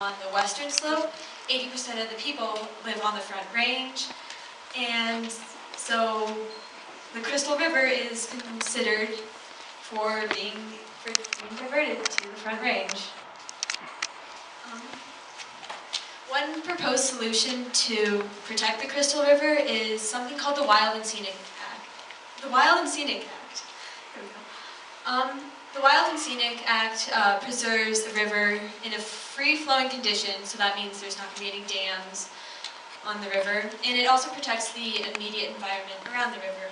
On the western slope, 80% of the people live on the Front Range, and so the Crystal River is considered for being diverted to the Front Range. One proposed solution to protect the Crystal River is something called the Wild and Scenic Act. The Wild and Scenic Act. There we go. The Wild and Scenic Act preserves the river in a free-flowing condition, so that means there's not going to be any dams on the river, and it also protects the immediate environment around the river.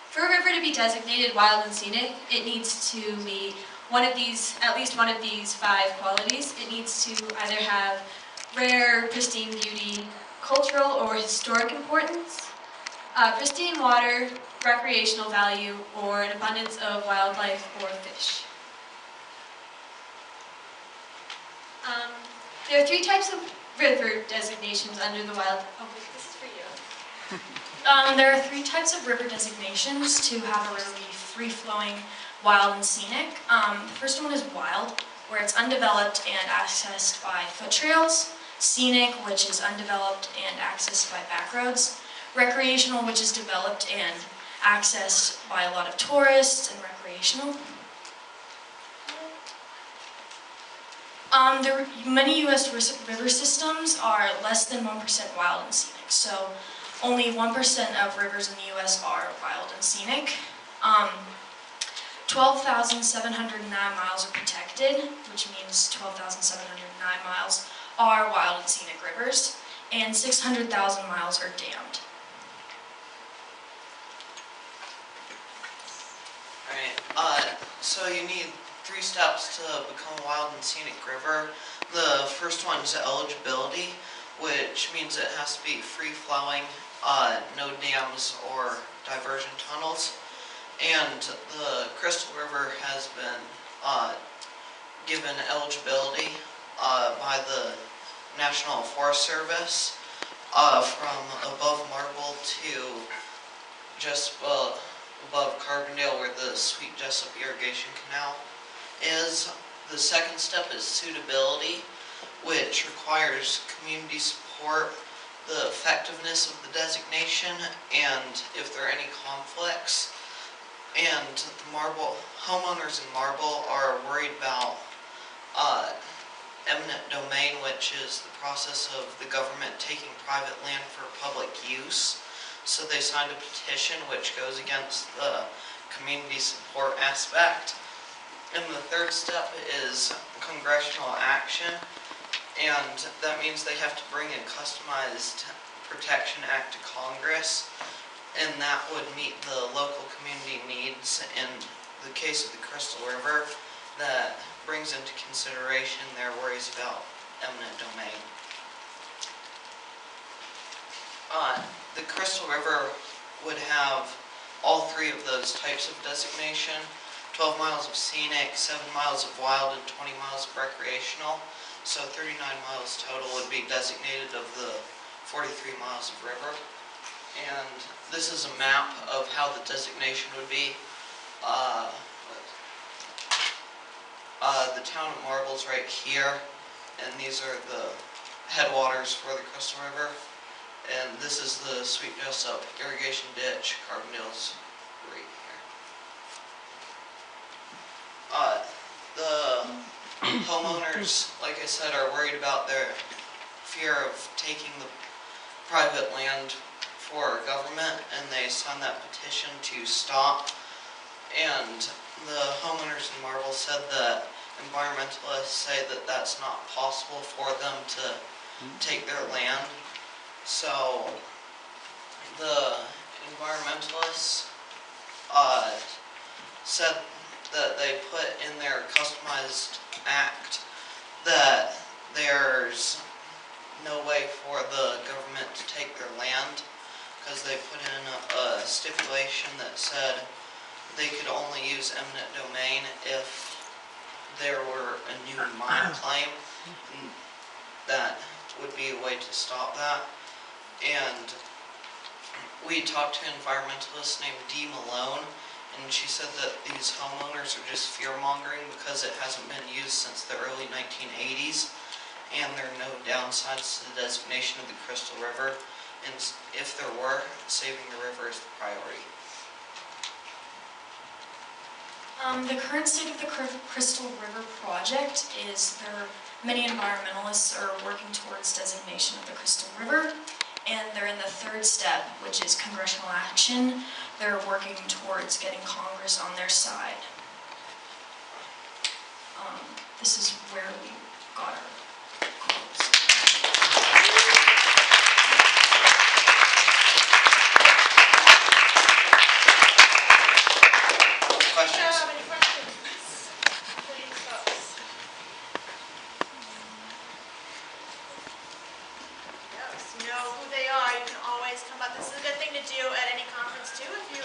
For a river to be designated wild and scenic, it needs to meet at least one of these 5 qualities. It needs to either have rare, pristine beauty, cultural or historic importance, pristine water, recreational value, or an abundance of wildlife or fish. There are 3 types of river designations under the wild. Oh, wait, this is for you. There are 3 types of river designations to have a river be free-flowing, wild, and scenic. The first one is wild, where it's undeveloped and accessed by foot trails. Scenic, which is undeveloped and accessed by back roads. Recreational, which is developed and accessed by a lot of tourists and recreational. Many U.S. river systems are less than 1% wild and scenic, so only 1% of rivers in the U.S. are wild and scenic. 12,709 miles are protected, which means 12,709 miles are wild and scenic rivers, and 600,000 miles are dammed. Alright, so you need 3 steps to become a wild and scenic river. The first one is eligibility, which means it has to be free-flowing, no dams or diversion tunnels. And the Crystal River has been given eligibility by the National Forest Service from above Marble to just above Carbondale, where the Sweet Jessup Irrigation Canal is. The second step is suitability, which requires community support, the effectiveness of the designation, and if there are any conflicts. And the homeowners in Marble are worried about eminent domain, which is the process of the government taking private land for public use. So they signed a petition which goes against the community support aspect. And the third step is congressional action, and that means they have to bring a customized protection act to Congress, and that would meet the local community needs. In the case of the Crystal River, that brings into consideration their worries about eminent domain. The Crystal River would have all 3 of those types of designation: 12 miles of scenic, 7 miles of wild, and 20 miles of recreational. So 39 miles total would be designated of the 43 miles of river. And this is a map of how the designation would be. The town of Marble's right here, and these are the headwaters for the Crystal River. And this is the Sweet Jessup Irrigation Ditch. Carbondale's right here. The homeowners, like I said, are worried about their fear of taking the private land for government, and they signed that petition to stop. And the homeowners in Marble said that environmentalists say that that's not possible for them to take their land. So the environmentalists said that they put in their customized act that there's no way for the government to take their land, because they put in a stipulation that said they could only use eminent domain if there were a new mine claim, and that would be a way to stop that. And we talked to an environmentalist named Dee Malone, And she said that these homeowners are just fear-mongering because it hasn't been used since the early 1980s, and there are no downsides to the designation of the Crystal River, and if there were, saving the river is the priority. The current state of the Crystal River project is many environmentalists are working towards designation of the Crystal River, and they're in the third step, which is congressional action. They're working towards getting Congress on their side. This is where we got our quotes. Questions? Any questions for these folks? Yes, you know who they are. You can always come up. This is a good thing to do at any conference too. If you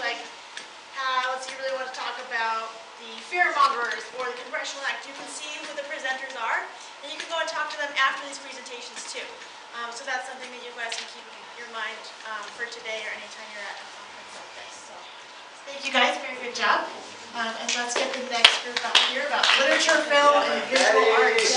you really want to talk about the fear-mongers or the congressional act, you can see who the presenters are, and you can go and talk to them after these presentations too. So that's something that you guys can keep in your mind for today or anytime you're at a conference like this. So thank you guys. Very good job. And let's get the next group up here about literature, film, and visual arts.